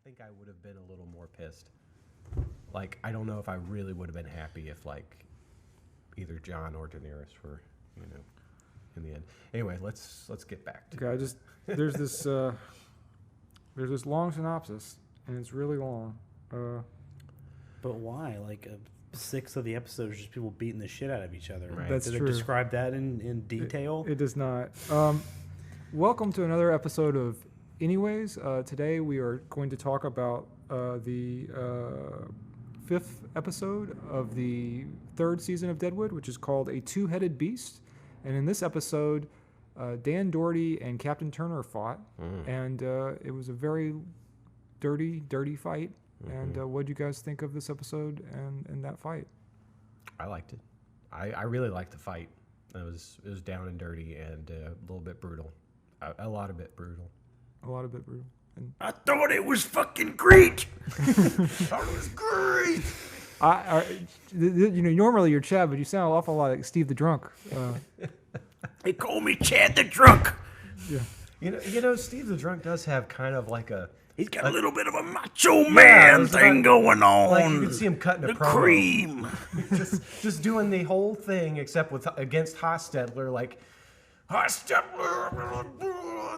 think I would have been a little more pissed. Like, I don't know if I really would have been happy if, like, either Jon or Daenerys were, in the end. Anyway, let's get back to Okay, there's this long synopsis, and it's really long. But why? Like, 6 of the episodes are just people beating the shit out of each other. Right. That's Did true. it describe that in detail? It does not. Welcome to another episode of Anyways. Today we are going to talk about the 5th episode of the 3rd season of Deadwood, which is called A Two-Headed Beast. And in this episode, Dan Doherty and Captain Turner fought, and it was a very dirty fight. And what did you guys think of this episode and that fight? I liked it. I really liked the fight. It was down and dirty and a little bit brutal. A lot of bit brutal. A lot of it brutal. And I thought it was fucking great. That was great. Normally you're Chad, but you sound an awful lot like Steve the Drunk. They call me Chad the Drunk. Yeah. Steve the Drunk does have kind of like a. He's got a little bit of a macho man thing going on. Like you can see him cutting the a promo. cream. just doing the whole thing except against Hostetler, like Hostetler.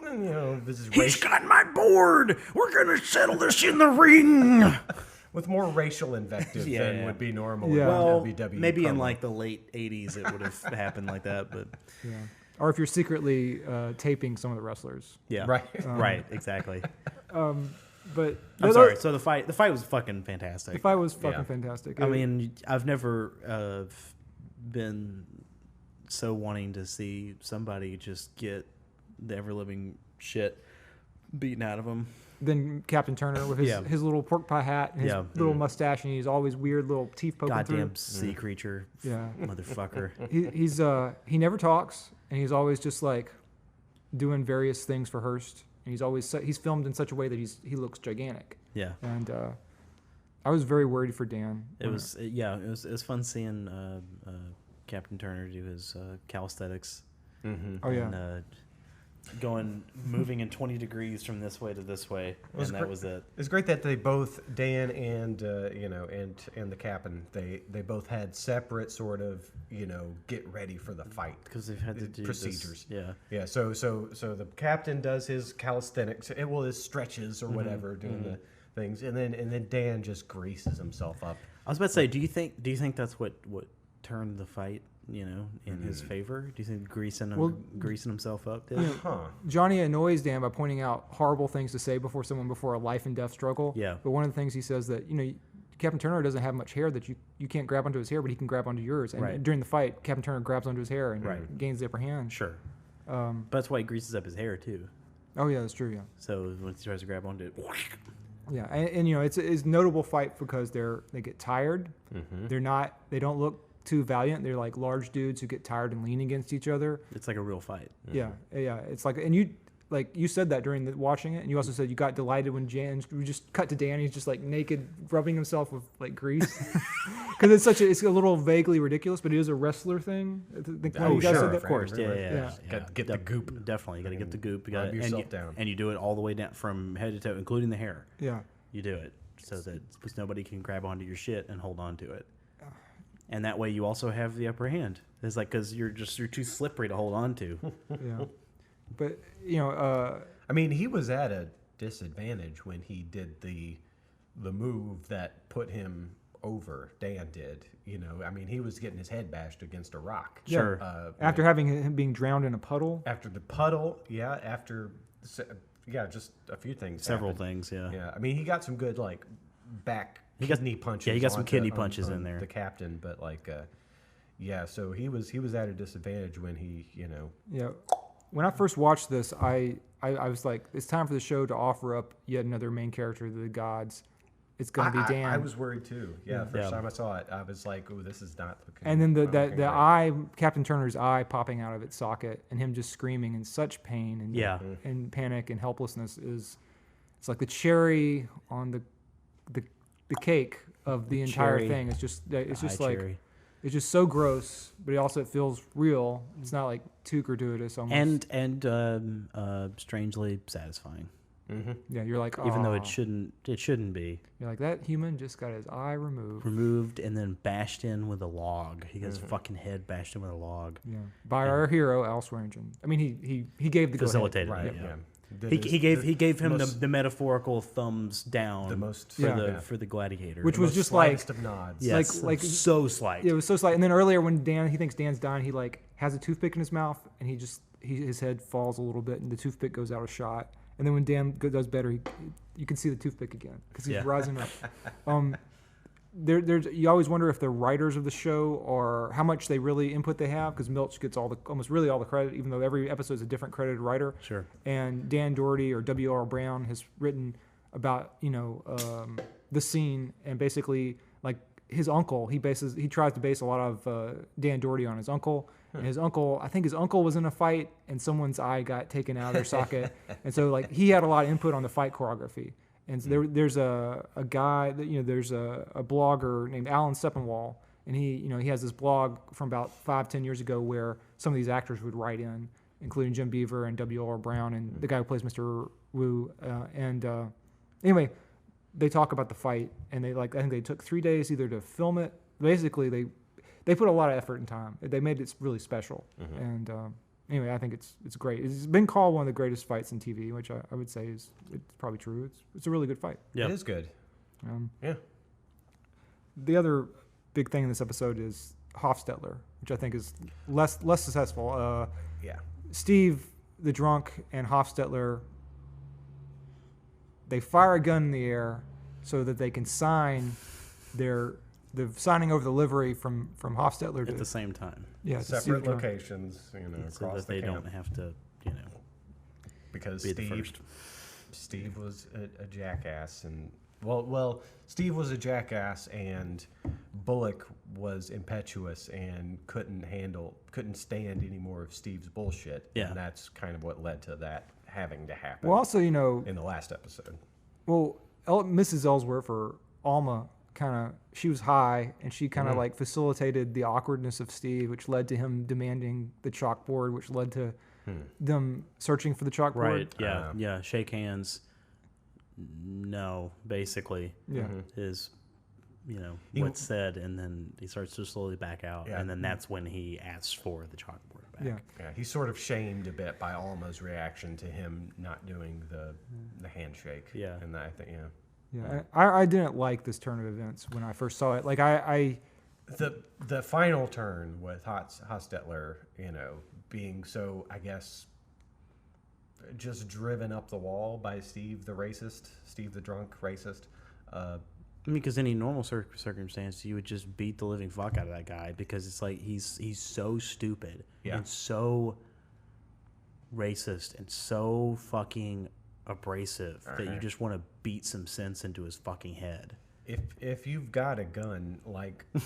And, this is He's got my board. We're gonna settle this in the ring. with more racial invective than would be normal. Yeah. Well, in WWE maybe in promo. like the late '80s it would have happened like that, but Yeah. Or if you're secretly taping some of the wrestlers. yeah, Right. right, exactly. But I'm sorry. So the fight was fucking fantastic. the fight was fucking Yeah. fantastic. I mean, I've never been so wanting to see somebody just get the ever living shit beaten out of them. then Captain Turner with his little pork pie hat and his little mustache, and he's always weird little teeth poking Goddamn through. sea creature, Yeah. motherfucker. He never talks, and he's always just like doing various things for Hearst, and he's filmed in such a way that he looks gigantic. Yeah, And I was very worried for Dan. it was fun seeing Captain Turner do his calisthenics. Oh yeah. And, moving in 20 degrees from this way to this way, and that was it. It's great that they both, Dan and and the captain, they both had separate sort of get ready for the fight Because they've had to do procedures. This, Yeah. So the captain does his calisthenics, his stretches or whatever, doing the things, and then Dan just greases himself up. I was about to say, do you think that's what turned the fight, in his favor? Do you think greasing himself up did? Johnny annoys Dan by pointing out horrible things to say before a life and death struggle. Yeah. But one of the things he says that Captain Turner doesn't have much hair, that you can't grab onto his hair, but he can grab onto yours. And Right. during the fight, Captain Turner grabs onto his hair and Right. gains the upper hand. Sure. But that's why he greases up his hair too. Oh yeah, that's true. Yeah. So once he tries to grab onto it, Yeah, and it's a notable fight because they get tired. They don't look too valiant. They're like large dudes who get tired and lean against each other. it's like a real fight. Yeah. It's like, and you said that during watching it, and you also said you got delighted when we just cut to Dan. He's just like naked, rubbing himself with like grease, because it's a little vaguely ridiculous, but it is a wrestler thing. Oh, you guys sure. said that? Of course, yeah. Yeah. Got to get the goop. Definitely, you got to get the goop. You Rub got yourself down. and you do it all the way down from head to toe, including the hair. Yeah. You do it so that nobody can grab onto your shit and hold on to it. And that way, you also have the upper hand. It's like because you're too slippery to hold on to. Yeah. But I mean, he was at a disadvantage when he did the move that put him over. Dan did. I mean, he was getting his head bashed against a rock. Sure. after having him being drowned in a puddle. After the puddle, just a few things. Several happened. things, yeah. Yeah, I mean, he got some good like back He got- kidney punches. yeah, he got some onto- kidney on- punches on in there. The captain, but like, so he was at a disadvantage when he, Yeah. When I first watched this, I was like, it's time for the show to offer up yet another main character to the gods. It's going to be Dan. I was worried too. Yeah, first time I saw it, I was like, "Oh, this is not looking." And then not looking the great. eye, Captain Turner's eye popping out of its socket, and him just screaming in such pain and panic and helplessness it's like the cherry on the cake of the entire Cherry. thing. It's just like Cherry. it's just so gross, but it also feels real. It's not like too gratuitous almost. And strangely satisfying. Yeah, you're like, even though "Aw." it shouldn't be. You're like, that human just got his eye removed. Removed and then bashed in with a log. He got his fucking head bashed in with a log. Yeah, by our hero Al Swearengen. I mean, he gave the Facilitated go ahead. it, Right. yeah. Yeah. He gave him most- the metaphorical thumbs down the most for the gladiator. Which the was most just like slightest of nods. yes, like so slight. it was so slight. And then earlier when he thinks Dan's dying, he like has a toothpick in his mouth and his head falls a little bit and the toothpick goes out of shot. And then when Dan does better, you can see the toothpick again because he's rising up. There's you always wonder if the writers of the show or how much they really input they have, because Milch gets almost all the credit, even though every episode is a different credited writer. Sure. And Dan Doherty or W.R. Brown has written about the scene, and basically like his uncle. He tries to base a lot of Dan Doherty on his uncle. And his uncle, I think his uncle was in a fight and someone's eye got taken out of their socket, and so like he had a lot of input on the fight choreography. And so there's a guy that there's a blogger named Alan Sepinwall, and he has this blog from about 5-10 years ago where some of these actors would write in, including Jim Beaver and W.R. Brown and the guy who plays Mr. Wu. Anyway, they talk about the fight, and I think they took 3 days either to film it. Basically, they put a lot of effort and time. They made it really special. And anyway, I think it's great. It's been called one of the greatest fights in TV, which I would say it's probably true. It's a really good fight. Yeah. It is good. Yeah. The other big thing in this episode is Hofstetler, which I think is less successful. Yeah. Steve, the drunk, and Hofstetler, they fire a gun in the air so that they can sign the signing over the livery from Hofstetler At the same time. yeah, to Steve Separate the drunk. locations, So across that they the camp. don't have to, Because be the first. Steve was a jackass, and Steve was a jackass, and Bullock was impetuous and couldn't stand any more of Steve's bullshit. Yeah. And that's kind of what led to that having to happen. Well, also, in the last episode. Well, Mrs. Ellsworth or Alma she was high, and she kind of like facilitated the awkwardness of Steve, which led to him demanding the chalkboard, which led to them searching for the chalkboard. Right. Yeah. Yeah. Shake hands. No, basically. Yeah. Is what's said, and then he starts to slowly back out, Yeah. and then that's when he asks for the chalkboard back. Yeah. Yeah, he's sort of shamed a bit by Alma's reaction to him not doing the handshake. Yeah. And I think Yeah. I didn't like this turn of events when I first saw it. Like the final turn with Hostetler, being so, I guess, just driven up the wall by Steve the racist, Steve the drunk racist. Because any normal circumstance, you would just beat the living fuck out of that guy, because it's like he's so stupid and so racist and so fucking abrasive that you just want to beat some sense into his fucking head. If you've got a gun,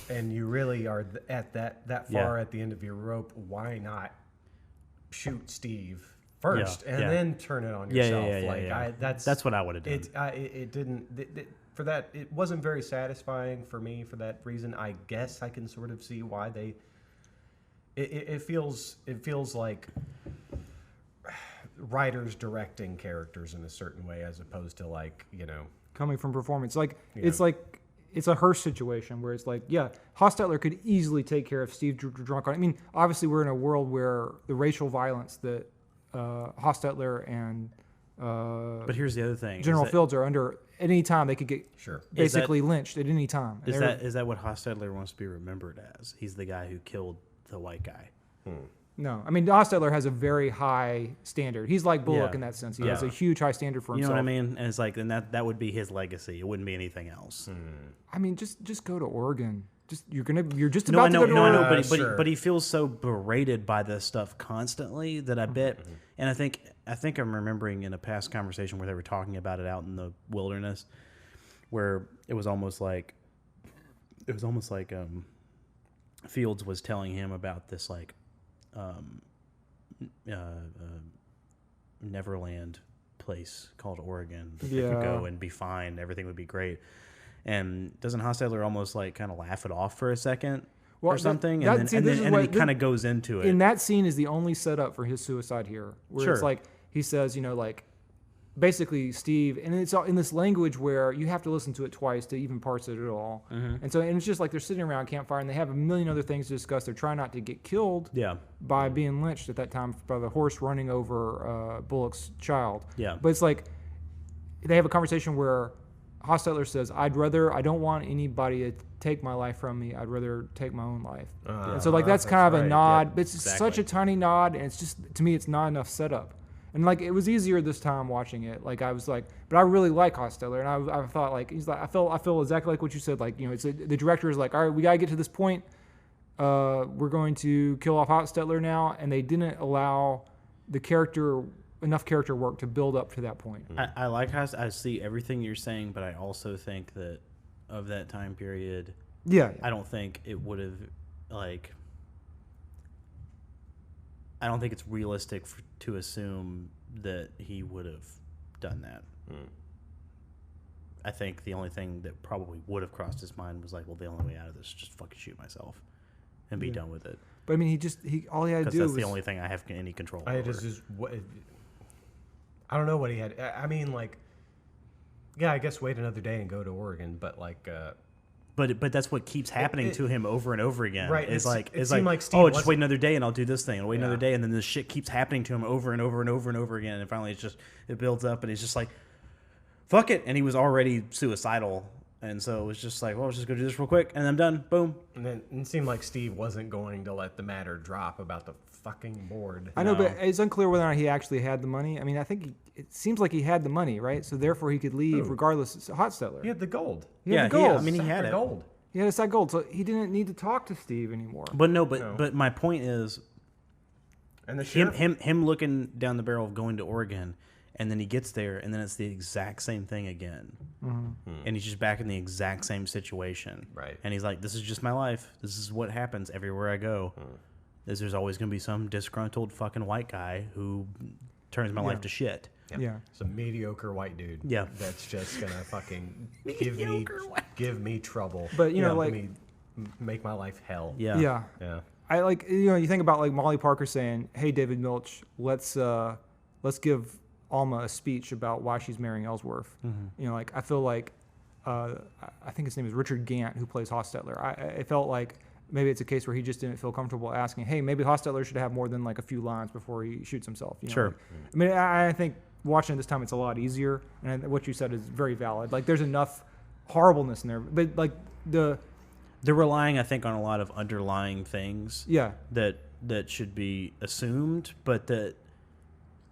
and you really are at that far at the end of your rope, why not shoot Steve first and then turn it on yourself? That's what I would have done. It didn't. For that, it wasn't very satisfying for me for that reason. I guess I can sort of see why they. It feels like writers directing characters in a certain way, as opposed to coming from performance. It's like it's a Hearst situation where it's like, Hostetler could easily take care of Steve drunk. I mean, obviously we're in a world where the racial violence that Hostetler and but here's the other thing: General Fields are under. At any time they could get basically lynched at any time. Is that what Hostetler wants to be remembered as? He's the guy who killed the white guy. No, I mean, Hostetler has a very high standard. He's like Bullock in that sense. He has a huge high standard for himself. You know what I mean? And it's like, and that would be his legacy. It wouldn't be anything else. I mean, just go to Oregon. You're just about to go to Oregon. But he feels so berated by this stuff constantly that I bet, and I think I'm remembering in a past conversation where they were talking about it out in the wilderness, where it was almost like Fields was telling him about this Neverland place called Oregon that they could go and be fine, everything would be great. And doesn't Hostetler almost kind of laugh it off for a second or something? And then he kind of goes into it. And that scene is the only setup for his suicide here. Where it's like, he says, basically Steve, and it's all in this language where you have to listen to it twice to even parse it at all. And it's just like they're sitting around a campfire and they have a million other things to discuss. They're trying not to get killed by being lynched at that time by the horse running over Bullock's child. But it's like they have a conversation where Hostetler says, I don't want anybody to take my life from me. I'd rather take my own life. And so like that's kind of a nod, but it's such a tiny nod, and it's just, to me, it's not enough setup. And like it was easier this time watching it. Like I was like, but I really like Hostetler, and I thought like he's like I feel exactly like what you said. Like the director is like, all right, we gotta get to this point. We're going to kill off Hostetler now, and they didn't allow enough character work to build up to that point. I like how I see everything you're saying, but I also think that of that time period, I don't think it would have like. I don't think it's realistic to assume that he would have done that. I think the only thing that probably would have crossed his mind was like, well, the only way out of this is just fucking shoot myself and be done with it. But I mean, all he had to do was... that's the only thing I have any control over. I don't know what he had. I mean, like, yeah, I guess wait another day and go to Oregon, but like... But that's what keeps happening to him over and over again. Right. It's like Steve just wait another day and I'll do this thing. I'll wait another day, and then this shit keeps happening to him over and over and over and over again. And finally, it builds up, and he's just like, fuck it. And he was already suicidal, and so it was just like, well, let's just go do this real quick, and I'm done. Boom. And then it seemed like Steve wasn't going to let the matter drop about the fucking board. I know, but it's unclear whether or not he actually had the money. I mean, I think it seems like he had the money, right? So therefore, he could leave regardless. It's Hostetler. He had the gold. He had the gold. I mean, he had it. Gold. He had a side gold, so he didn't need to talk to Steve anymore. But my point is, and the him looking down the barrel of going to Oregon, and then he gets there, and then it's the exact same thing again, and he's just back in the exact same situation. Right. And he's like, "This is just my life. This is what happens everywhere I go. There's always going to be some disgruntled fucking white guy who turns my life to shit." Yeah. Some mediocre white dude. Yeah. That's just gonna fucking give me trouble. But like make my life hell. Yeah. I like you think about like Molly Parker saying, "Hey, David Milch, let's give Alma a speech about why she's marrying Ellsworth." Like I feel like I think his name is Richard Gant, who plays Hostetler. I felt like maybe it's a case where he just didn't feel comfortable asking, "Hey, maybe Hostetler should have more than like a few lines before he shoots himself." Sure. Like, I mean, I think watching it this time, it's a lot easier, and what you said is very valid. Like, there's enough horribleness in there, but like they're relying, I think, on a lot of underlying things. That should be assumed, but that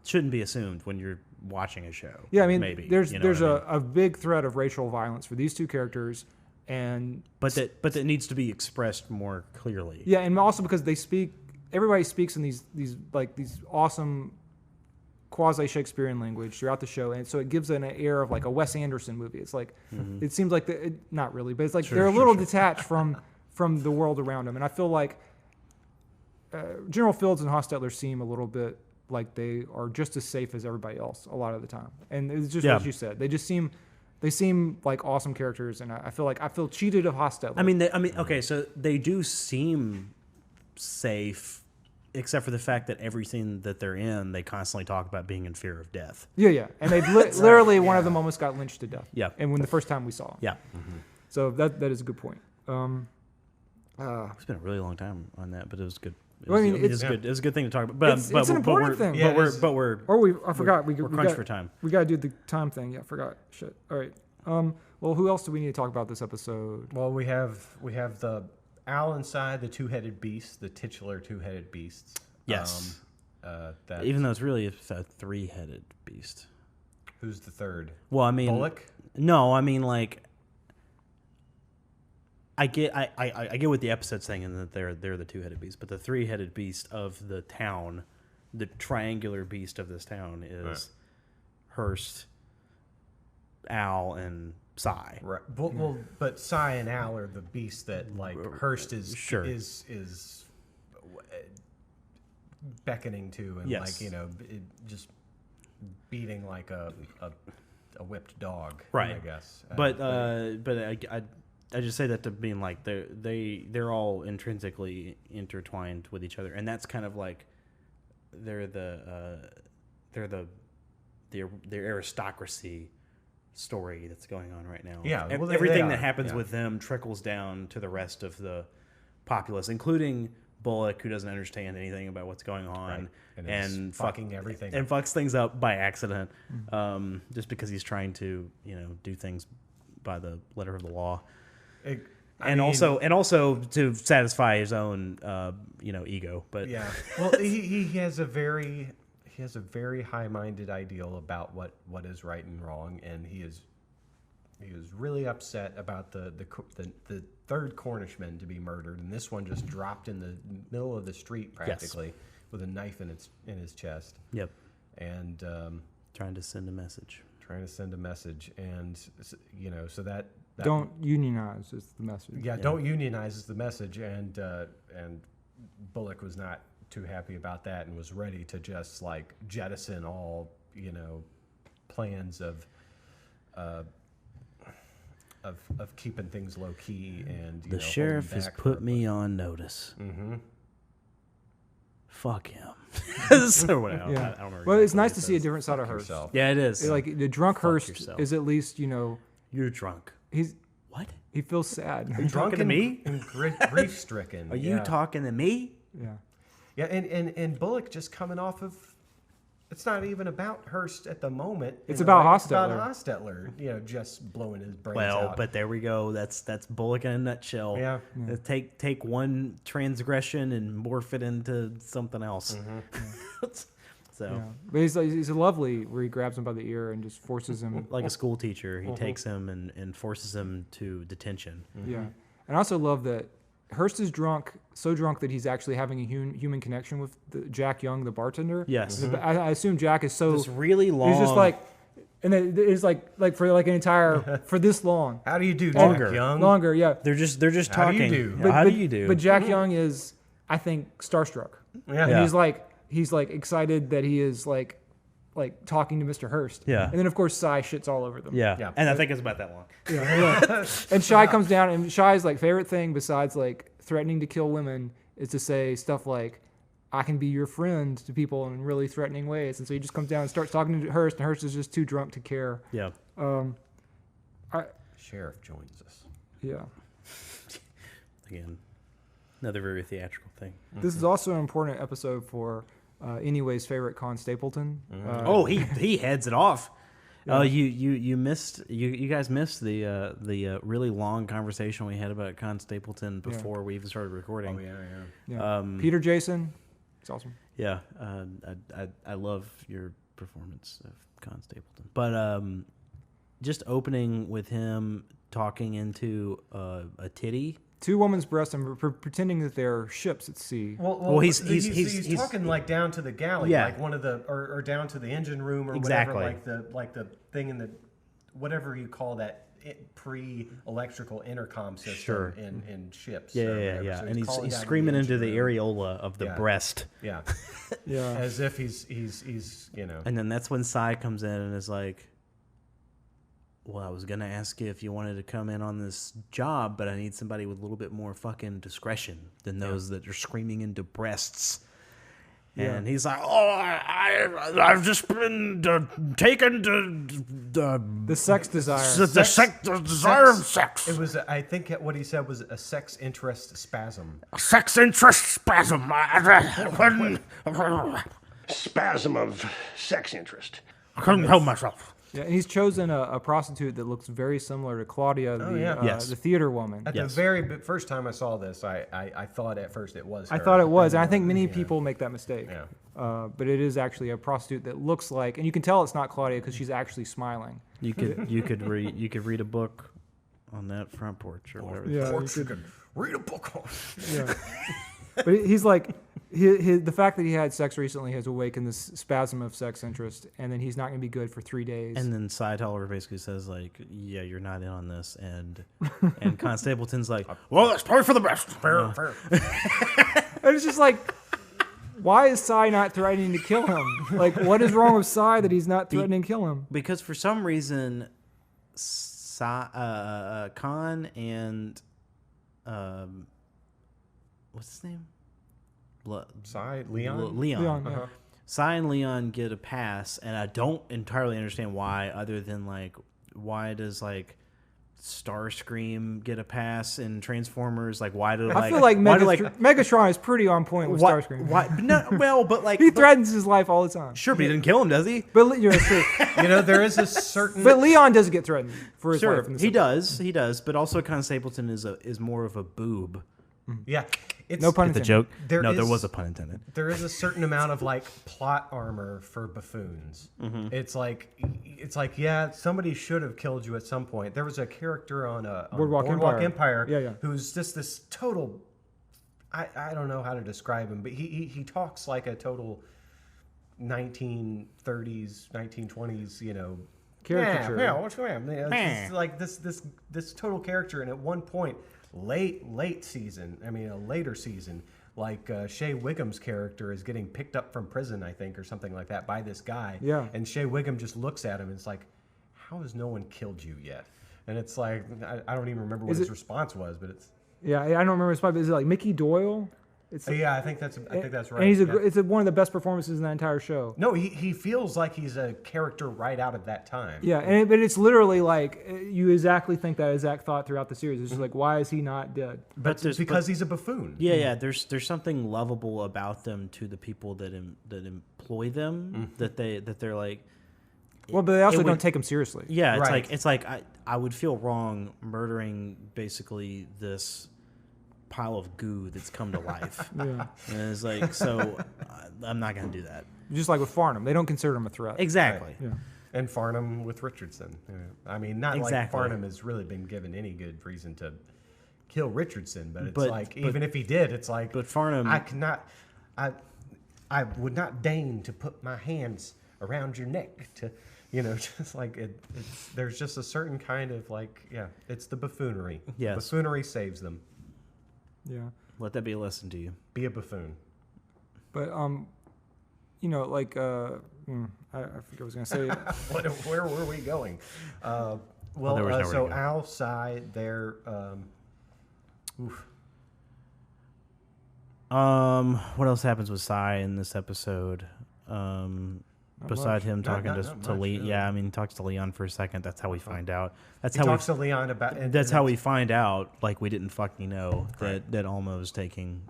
shouldn't be assumed when you're watching a show. Yeah, I mean, maybe there's a big threat of racial violence for these two characters, and but that needs to be expressed more clearly. Yeah, and also because everybody speaks in these awesome quasi-Shakespearean language throughout the show, and so it gives an air of like a Wes Anderson movie. It's like it seems like not really, but it's like they're a little detached from the world around them, and I feel like General Fields and Hostetler seem a little bit like they are just as safe as everybody else a lot of the time, and it's just what you said. They seem like awesome characters, and I feel cheated of Hostetler. I mean, okay, so they do seem safe. Except for the fact that everything that they're in, they constantly talk about being in fear of death. Yeah. And they literally, one of them almost got lynched to death. Yeah. And when the first time we saw him. Yeah. So that is a good point. It's been a really long time on that, but it was good. It was good. It was a good thing to talk about. But it's an important thing. I forgot. We're crunched for time. We got to do the time thing. Yeah, I forgot. Shit. All right. Well, who else do we need to talk about this episode? Well, we have the Al inside, the two-headed beast, the titular two-headed beasts. Yes. Even though it's really a three-headed beast. Who's the third? Well, I mean, Bullock? No, I mean like I get what the episode's saying, and that they're the two-headed beast, but the three-headed beast of the town, the triangular beast of this town is Hearst, Al, and Cy. Right. Well, but Cy and Al are the beasts that like Hearst is beckoning to, and like just beating like a whipped dog, right? I guess. But I just say that to being like they're all intrinsically intertwined with each other, and that's kind of like they're the their aristocracy story that's going on right now. Yeah, well, everything they that are, happens yeah. with them trickles down to the rest of the populace, including Bullock, who doesn't understand anything about what's going on, Right. and fucking everything and up. fucks things up by accident, just because he's trying to do things by the letter of the law, also to satisfy his own ego. But yeah, well, he has a very high-minded ideal about what is right and wrong, and he is really upset about the third Cornishman to be murdered, and this one just dropped in the middle of the street practically with a knife in his chest. Yep, and trying to send a message. And so that don't unionize is the message. Yeah, don't unionize is the message, and Bullock was not too happy about that and was ready to just like jettison all plans of keeping things low key, and the sheriff has put me on notice. Mm-hmm. Fuck him. So whatever. Yeah. I don't know. Well, it's nice to see a different side of Hearst. Yourself. Yeah, it is. Like the drunk Hearst yourself. is at least You're drunk. he's What? he feels sad. Are you talking to me? and grief stricken. Are you talking to me? Yeah. Yeah, and Bullock just coming off of. It's not even about Hearst at the moment. It's about It's Hostetler. about Hostetler, just blowing his brains Well, out. but there we go. That's Bullock in a nutshell. Yeah. Take one transgression and morph it into something else. So, Yeah. But he's lovely where he grabs him by the ear and just forces him. like a school teacher, he takes him and forces him to detention. Yeah. And I also love that Hearst is so drunk that he's actually having a human connection with Jack Young, the bartender. Yes. I assume Jack is so. This really long. He's just like, and it's like for like an entire for this long. How do you do, Longer. Jack Young? Longer, yeah. They're just How do talking. you do? Yeah, how do you do? But Jack Young is, I think, starstruck. Yeah. And he's like excited that he is like talking to Mr. Hearst. Yeah. And then of course Cy shits all over them. yeah. And I think it's about that long. Yeah. And Shy comes down, and Shy's like favorite thing besides like threatening to kill women is to say stuff like, I can be your friend to people in really threatening ways. And so he just comes down and starts talking to Hearst, and Hearst is just too drunk to care. Yeah. Sheriff joins us. Yeah. Again, another very theatrical thing. This is also an important episode for Anyway's favorite Con Stapleton. He heads it off. Oh, you guys missed the really long conversation we had about Con Stapleton before we even started recording. Oh yeah. Peter Jason, it's awesome. Yeah, I love your performance of Con Stapleton, but just opening with him talking into a titty. Two women's breasts and pretending that they're ships at sea. Well, he's talking like down to the galley, Yeah. like one of the or down to the engine room or Exactly. whatever, like the thing in the whatever you call that pre-electrical intercom system Sure. in ships. Yeah, or yeah, whatever. yeah. So And he's calling down to screaming into engine the room. areola of the Yeah. breast. Yeah, Yeah. as if he's And then that's when Cy comes in and is like, well, I was going to ask you if you wanted to come in on this job, but I need somebody with a little bit more fucking discretion than those that are screaming into breasts. Yeah. And he's like, I've just been taken to The sex desire. the desire of sex. It was, I think, what he said was a sex interest spasm. Sex interest spasm. Spasm of sex interest. I couldn't help myself. Yeah, and he's chosen a prostitute that looks very similar to Claudia, Yes. the theater woman. At the very first time I saw this, I thought at first it was her. I thought it was, and I think many people make that mistake. Yeah. But it is actually a prostitute that looks like, and you can tell it's not Claudia because she's actually smiling. You could read a book on that front porch or whatever. Yeah, Porch, you could read a book on. Yeah. But he's like, the fact that he had sex recently has awakened this spasm of sex interest, and then he's not going to be good for 3 days. And then Cy Tolliver basically says like, "Yeah, you're not in on this," and Con Stapleton's like, "Well, that's probably for the best." Fair. And it's just like, why is Cy not threatening to kill him? Like, what is wrong with Cy that he's not threatening to kill him? Because for some reason, Con and what's his name? Leon. Leon. Yeah. Cy and Leon get a pass, and I don't entirely understand why, other than why does Starscream get a pass in Transformers? Why do I feel like Megatron is pretty on point with Starscream. Why? No, well, but he threatens his life all the time. Sure, but he didn't kill him, does he? But it's true. There is a certain. But Leon does get threatened for his life. He does. But also, Stapleton is more of a boob. Yeah. No pun intended. The joke. There was a pun intended. There is a certain amount of plot armor for buffoons. Mm-hmm. It's like yeah, somebody should have killed you at some point. There was a character on Boardwalk Empire who's just this total. I don't know how to describe him, but he talks like a total 1930s, 1920s, caricature. Yeah, what's going on? It's like this total character, and at one point. Late season. I mean, a later season. Shea Wiggum's character is getting picked up from prison, I think, or something like that, by this guy. Yeah. And Shea Wiggum just looks at him and it's like, how has no one killed you yet? And it's like, I don't even remember what his response was, but it's. Yeah, I don't remember his spot, but is it Mickey Doyle? I think that's right. And it's one of the best performances in the entire show. No, he feels like he's a character right out of that time. Yeah, but it's literally you exactly think that exact thought throughout the series. It's just why is he not dead? But because he's a buffoon. Yeah. There's something lovable about them to the people that employ them that they're like. Well, but they also don't take him seriously. Yeah, it's right. I would feel wrong murdering basically this pile of goo that's come to life. Yeah. And it's I'm not going to do that. Just like with Farnum, they don't consider him a threat. Exactly. Right. Yeah. And Farnum with Richardson. I mean, not like Farnum has really been given any good reason to kill Richardson, but even if he did, it's like. But Farnum, I would not deign to put my hands around your neck to, just it's. There's just a certain kind of it's the buffoonery. Yes. Buffoonery saves them. Yeah. Let that be a lesson to you. Be a buffoon. But I forget what I was going to say. Where were we going? So Al, Cy, they're. What else happens with Cy in this episode? Besides him talking to Leon, he talks to Leon for a second. That's how we find out. He talks to Leon about. That's how we find out. We didn't fucking know that Alma was taking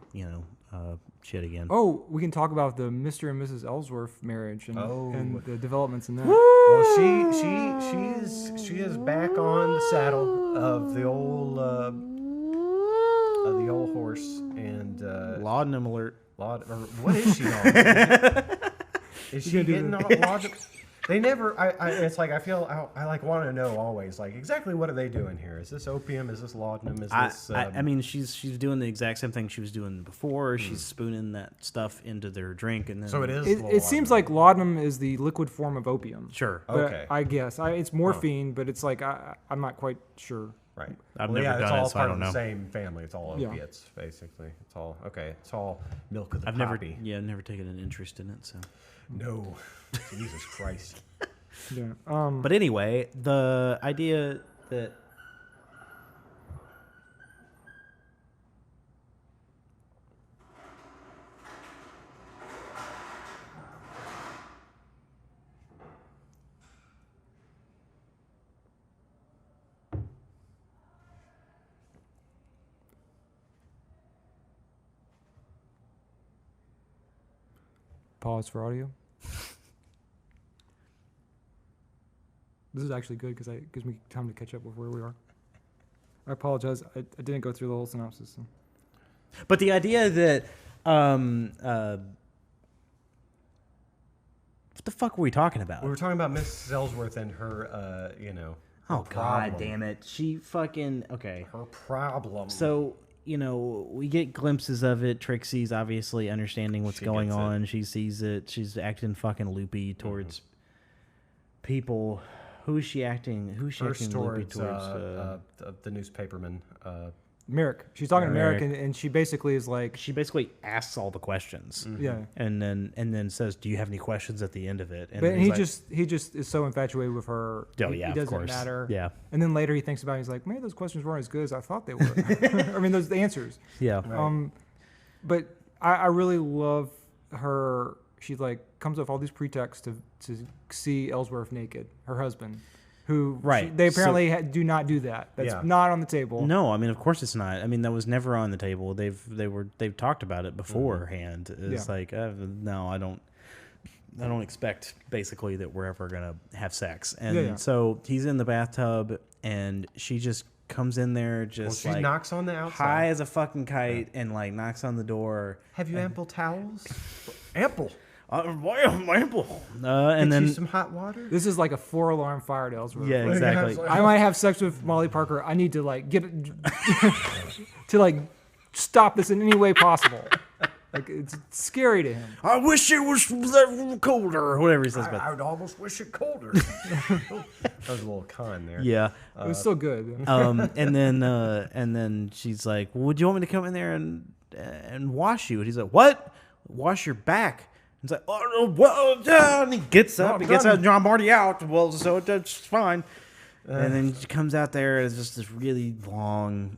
shit again. Oh, we can talk about the Mr. and Mrs. Ellsworth marriage and the developments in that. Well, she is back on the saddle of the old horse and Laudanum alert. What is she on? Is she getting all They never. It's I feel. I want to know always. Exactly what are they doing here? Is this opium? Is this laudanum? Is this? She's doing the exact same thing she was doing before. She's spooning that stuff into their drink, and then. So it is. It seems like laudanum is the liquid form of opium. Sure. But okay. I guess it's morphine, but it's I'm not quite sure. Right. I've never done it, so I don't know. It's all part of the same family. It's all opiates, basically. It's all okay. It's all milk of the I've poppy. never taken an interest in it. So. No, Jesus Christ. Yeah. But anyway, the idea that. Pause for audio. This is actually good because it gives me time to catch up with where we are. I apologize. I didn't go through the whole synopsis. So. But the idea that what the fuck were we talking about? We were talking about Mrs. Ellsworth and her, Oh, her God problem. damn it. She fucking... Okay. Her problem. So, we get glimpses of it. Trixie's obviously understanding what's going on. She sees it. She's acting fucking loopy towards people. Who is she acting? Who's she acting loopy towards? The newspaperman. Merrick. She's talking to Merrick, and she basically is like... She basically asks all the questions. Mm-hmm. Yeah. And then says, "Do you have any questions?" at the end of it. And but he just is so infatuated with her. Oh, yeah, it doesn't of course. matter. Yeah. And then later he thinks about it. He's like, maybe those questions weren't as good as I thought they were. I mean, those answers. Yeah. Right. But I really love her she like comes up with all these pretexts to see Ellsworth naked, her husband, who they apparently do not do that. That's not on the table. No, I mean, of course it's not. I mean, that was never on the table. They've talked about it beforehand. It's like, no, I don't expect basically that we're ever gonna have sex. And so he's in the bathtub, and she just comes in there, just she knocks on the outside, high as a fucking kite, and like knocks on the door. Have you ample towels? Ample. Ample. And then some hot water. This is like a 4-alarm fire to Ellsworth. Yeah, exactly. I might have sex with Molly Parker. I need to like get to like stop this in any way possible. Like it's scary to him. I wish it was colder, or whatever he says. I would almost wish it colder. That was a little con there. Yeah, it was still good. And then she's like, "Well, would you want me to come in there and wash you?" And he's like, "What? Wash your back?" He's like, "Oh, well, yeah." And he gets up. He gets up. I'm already out. Well, so that's fine. And then she comes out there, and it's just this really long,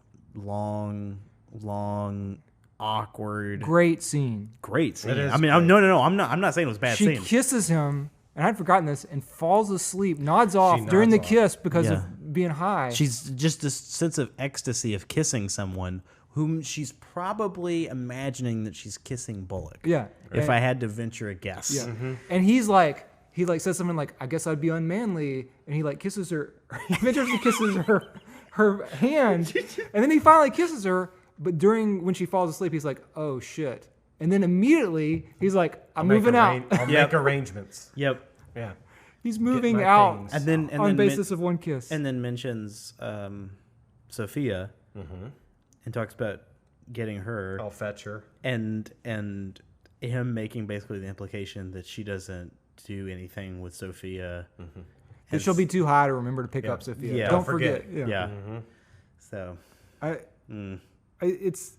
awkward, great scene. I mean, no. I'm not saying it was a bad she scene. She kisses him, and I'd forgotten this, and falls asleep, nods off during the kiss because of being high. She's just this sense of ecstasy of kissing someone whom she's probably imagining that she's kissing Bullock. Yeah. If I had to venture a guess. Yeah. And he says something like, "I guess I'd be unmanly," and he like kisses her. He ventures and kisses her hand, and then he finally kisses her. But when she falls asleep, he's like, "Oh shit!" And then immediately he's like, "I'm moving out." I'll make arrangements. Yep. Yeah. He's moving out, things. and on basis of one kiss. And then mentions Sophia, and talks about getting her. I'll fetch her. And him making basically the implication that she doesn't do anything with Sophia. Because she'll be too high to remember to pick up Sophia. Yeah. Don't forget. Yeah. So. It's.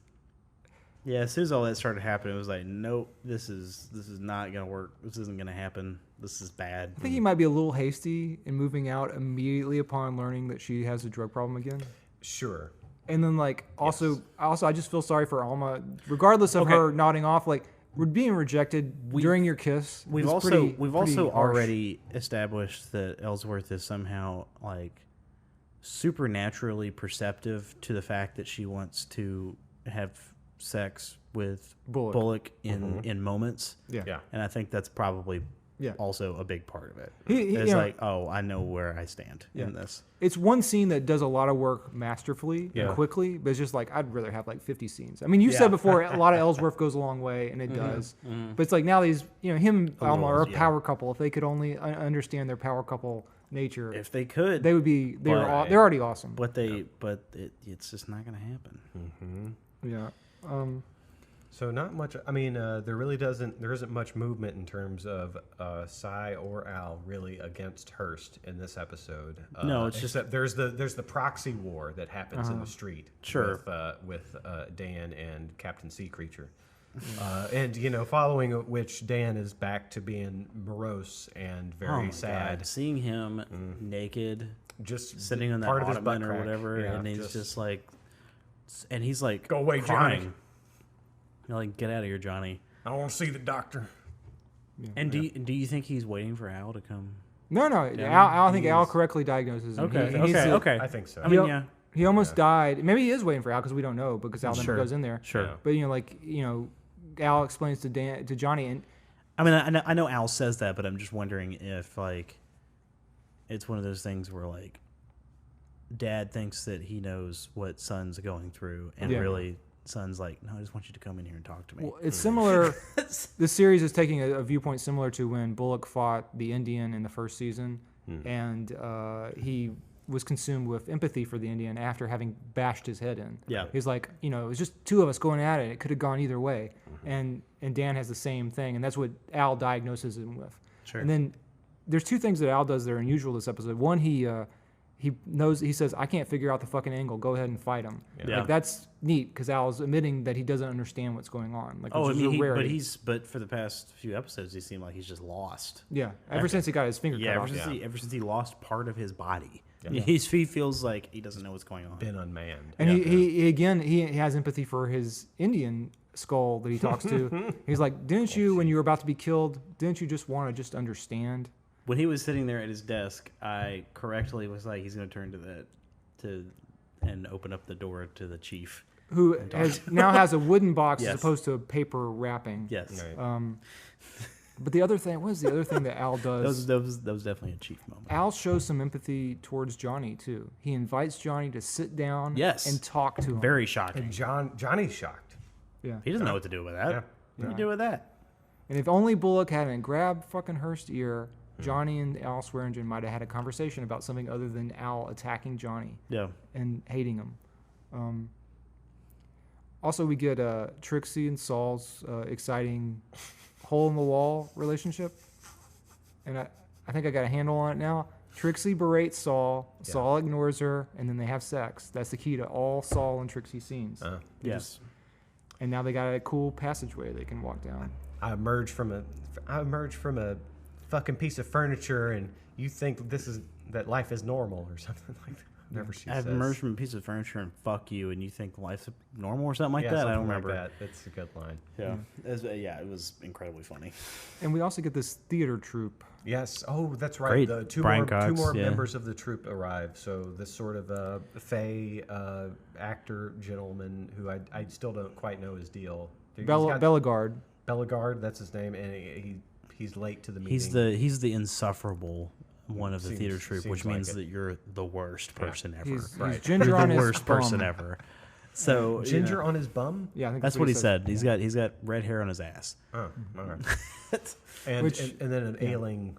Yeah, as soon as all that started happening, it was like, nope, this is not gonna work. This isn't gonna happen. This is bad. I think he might be a little hasty in moving out immediately upon learning that she has a drug problem again. Sure. And then also I just feel sorry for Alma, regardless of her nodding off. Like we're being rejected during your kiss. We've also already established that Ellsworth is somehow like supernaturally perceptive to the fact that she wants to have sex with Bullock in moments. Yeah. And I think that's probably also a big part of it. It's like, oh, I know where I stand in this. It's one scene that does a lot of work masterfully and quickly, but it's just like, I'd rather have like 50 scenes. I mean, you said before, a lot of Ellsworth goes a long way, and it does. But it's like now these, him and Alma are a power couple. If they could only understand their power couple nature, if they could, they would be. They're already awesome. But it's just not going to happen. Yeah. So not much. I mean, there isn't much movement in terms of Cy or Al really against Hearst in this episode. No, it's just that there's the proxy war that happens in the street. Sure. With Dan and Captain Sea Creature. And following which Dan is back to being morose and very sad. God. Seeing him naked, just sitting on that part of his ottoman butt or crack. whatever, and he's just like, and he's like, go away, crying. Johnny. You're like, get out of here, Johnny. I don't want to see the doctor. Yeah. And do you think he's waiting for Al to come? No. I think Al correctly diagnoses him. Okay. I think so. I mean, he almost died. Maybe he is waiting for Al because we don't know because Al never goes in there. Sure. But Al explains to Johnny, and I mean, I know Al says that, but I'm just wondering if like it's one of those things where like Dad thinks that he knows what Son's going through, and really Son's like, no, I just want you to come in here and talk to me. Well, it's similar. This series is taking a viewpoint similar to when Bullock fought the Indian in the first season, and he was consumed with empathy for the Indian after having bashed his head in. Yeah. He's like, it was just two of us going at it. It could have gone either way. And Dan has the same thing, and that's what Al diagnoses him with. Sure. And then there's two things that Al does that are unusual this episode. One, he says, I can't figure out the fucking angle. Go ahead and fight him. Yeah. Like, that's neat because Al's admitting that he doesn't understand what's going on. Like, but for the past few episodes, he seemed like he's just lost. Yeah. Ever since he got his finger cut off. Ever since he lost part of his body. Yeah. He feels like he doesn't know what's going on. Been unmanned. And he has empathy for his Indian skull that he talks to. He's like, didn't you, when you were about to be killed, didn't you just want to just understand? When he was sitting there at his desk, I correctly was like, he's going to turn and open up the door to the chief. Who now has a wooden box Yes. as opposed to a paper wrapping. Yes. Right. But the other thing, what is the other thing that Al does? That was definitely a chief moment. Al shows some empathy towards Johnny, too. He invites Johnny to sit down Yes. and talk to him. Very shocking. And Johnny's shocked. Yeah. He doesn't know what to do with that. Yeah. What do you do with that? And if only Bullock hadn't grabbed fucking Hurst's ear, Johnny and Al Swearengen might have had a conversation about something other than Al attacking Johnny Yeah. and hating him. Also, we get Trixie and Saul's exciting hole-in-the-wall relationship. And I think I got a handle on it now. Trixie berates Saul, Saul ignores her, and then they have sex. That's the key to all Saul and Trixie scenes. Yes. And now they got a cool passageway they can walk down. I emerged from a fucking piece of furniture, and you think that life is normal or something like that. Whatever she I've says. emerged from a piece of furniture and fuck you, and you think life's normal or something like Yeah, that? I something don't like remember. that. That's a good line. Yeah. It was incredibly funny. And we also get this theater troupe. Yes. Oh, that's right. Great. The two Brian more Cox, yeah. members of the troupe arrive. So this sort of fey actor gentleman who I still don't quite know his deal. Bellegarde. Bellegarde, that's his name, and he's late to the meeting. He's the insufferable one of the theater troupe, which like means it. that you're the worst person ever. He's Right. ginger You're on the his worst person bum. ever. So Ginger on his bum. Yeah, I think that's what he said. He's got red hair on his ass. Oh, all right. and then an ailing,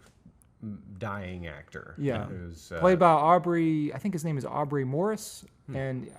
dying actor. Yeah. Who's Played by Aubrey. I think his name is Aubrey Morris, and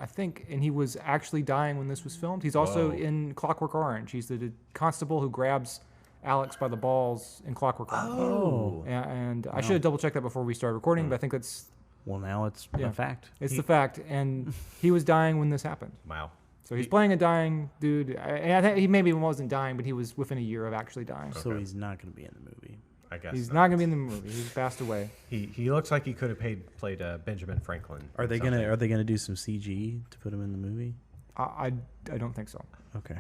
he was actually dying when this was filmed. He's also Whoa. in Clockwork Orange. He's the constable who grabs Alex by the balls in Clockwork Orange. Oh. And I should have double checked that before we started recording, but I think that's Well, now it's Yeah. a fact. it's the fact. And he was dying when this happened. Wow. So he's playing a dying dude. And I think he maybe wasn't dying, but he was within a year of actually dying. So he's not going to be in the movie. I guess He's not going to be in the movie. He's passed away. He looks like he could have played Benjamin Franklin. Are they gonna do some CG to put him in the movie? I don't think so. Okay.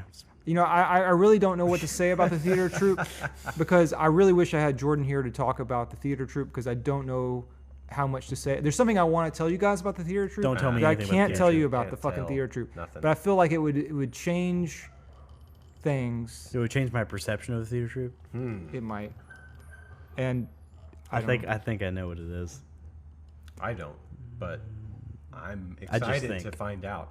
You know, I really don't know what to say about the theater troupe because I really wish I had Jordan here to talk about the theater troupe because I don't know how much to say. There's something I want to tell you guys about the theater troupe. Don't tell me but I anything about the can't theater tell you troupe. about Can't the fucking tell theater troupe. nothing. But I feel like it would change things. It would change my perception of the theater troupe. It might. And I think I know what it is. I don't, but I'm I just excited think. to find out.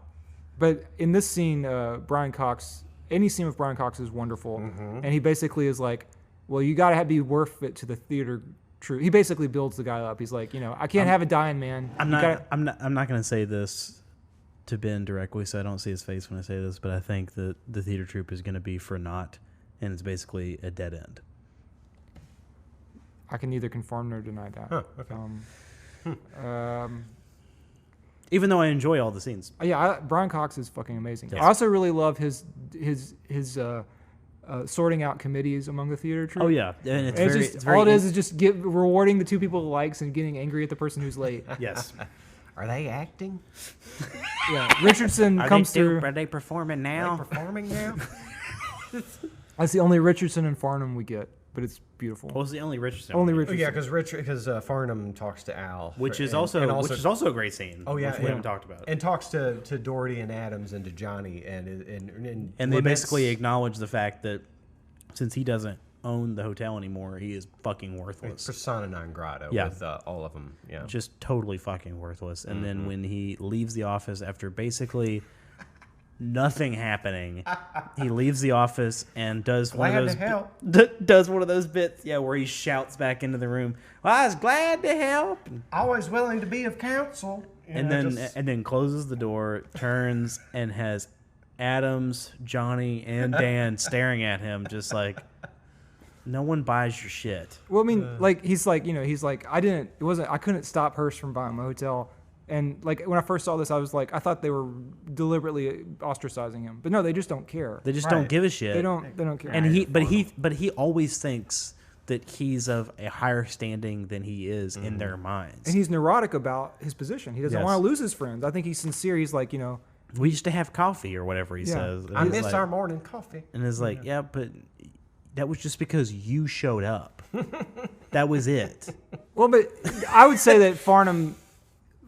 But in this scene, Brian Cox, any scene with Brian Cox is wonderful, and he basically is like, "Well, you got to be worth it to the theater troupe." He basically builds the guy up. He's like, I can't have a dying man. I'm You not. gotta- I'm not going to say this to Ben directly, so I don't see his face when I say this. But I think that the theater troupe is going to be for naught, and it's basically a dead end. I can neither confirm nor deny that. Huh, okay. Even though I enjoy all the scenes. Brian Cox is fucking amazing. Yes. I also really love his sorting out committees among the theater troupe. Oh yeah, and And it's all it is just rewarding the two people who likes and getting angry at the person who's late. Yes. Are they acting? Yeah, Richardson comes through. Are they performing Are now? they performing now? That's the only Richardson and Farnum we get, but it's beautiful. What was the only Richardson? Only Oh, Richardson. yeah, because Farnum talks to Al, which is and also a great scene. Oh, yeah, which we haven't talked about. and talks to Doherty and Adams and to Johnny and And they laments- basically acknowledge the fact that since he doesn't own the hotel anymore, he is fucking worthless. persona non grata Yeah. with all of them. Yeah, Just totally fucking worthless. And then when he leaves the office after basically nothing happening, he leaves the office and does one Glad of to those help. does one of those bits, where he shouts back into the room, "Well, I was glad to help." always willing to be of counsel. And then closes the door, turns, and has Adams, Johnny, and Dan staring at him, just like, no one buys your shit. Well, I mean, he's like, I couldn't stop Hearst from buying my hotel. And like when I first saw this, I was like, I thought they were deliberately ostracizing him, but no, they just don't care. They just Right. don't give a shit. They don't care. And but he always thinks that he's of a higher standing than he is in their minds. And he's neurotic about his position. He doesn't Yes. want to lose his friends. I think he's sincere. He's like, we used to have coffee or whatever he says. And I he's miss like, our morning coffee. And it's like, yeah, but that was just because you showed up. That was it. Well, but I would say that Farnum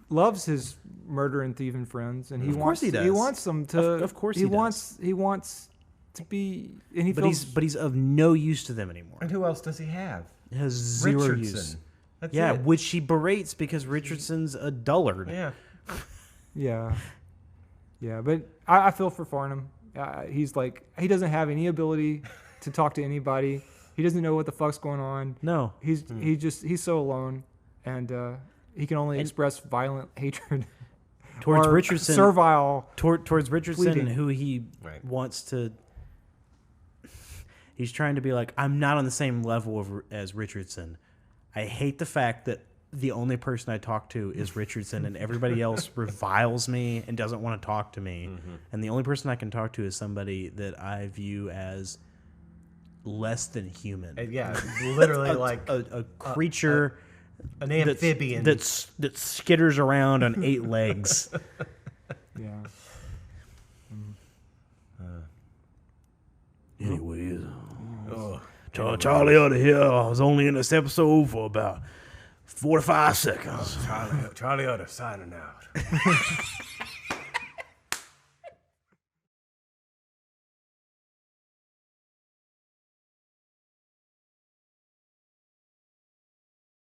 loves his murder and thieving friends, and Of course he does. He wants them to. Of course he does. He wants to be, and he But feels. he's of no use to them anymore. And who else does he have? It has zero Richardson. use. That's Yeah, it. which he berates because Richardson's a dullard. Yeah. Yeah, but I feel for Farnum. He's like, he doesn't have any ability to talk to anybody. He doesn't know what the fuck's going on. No. He's so alone, and he can only express violent hatred Towards or Richardson. servile. Towards Richardson, fleeting. who he wants to. He's trying to be like, I'm not on the same level as Richardson. I hate the fact that the only person I talk to is Richardson, and everybody else reviles me and doesn't want to talk to me. And the only person I can talk to is somebody that I view as less than human. Yeah, literally like a creature, an amphibian that skitters around on 8 legs. Yeah. Anyways, Charlie out of here. I was only in this episode for about 45 seconds. Charlie Utter signing out.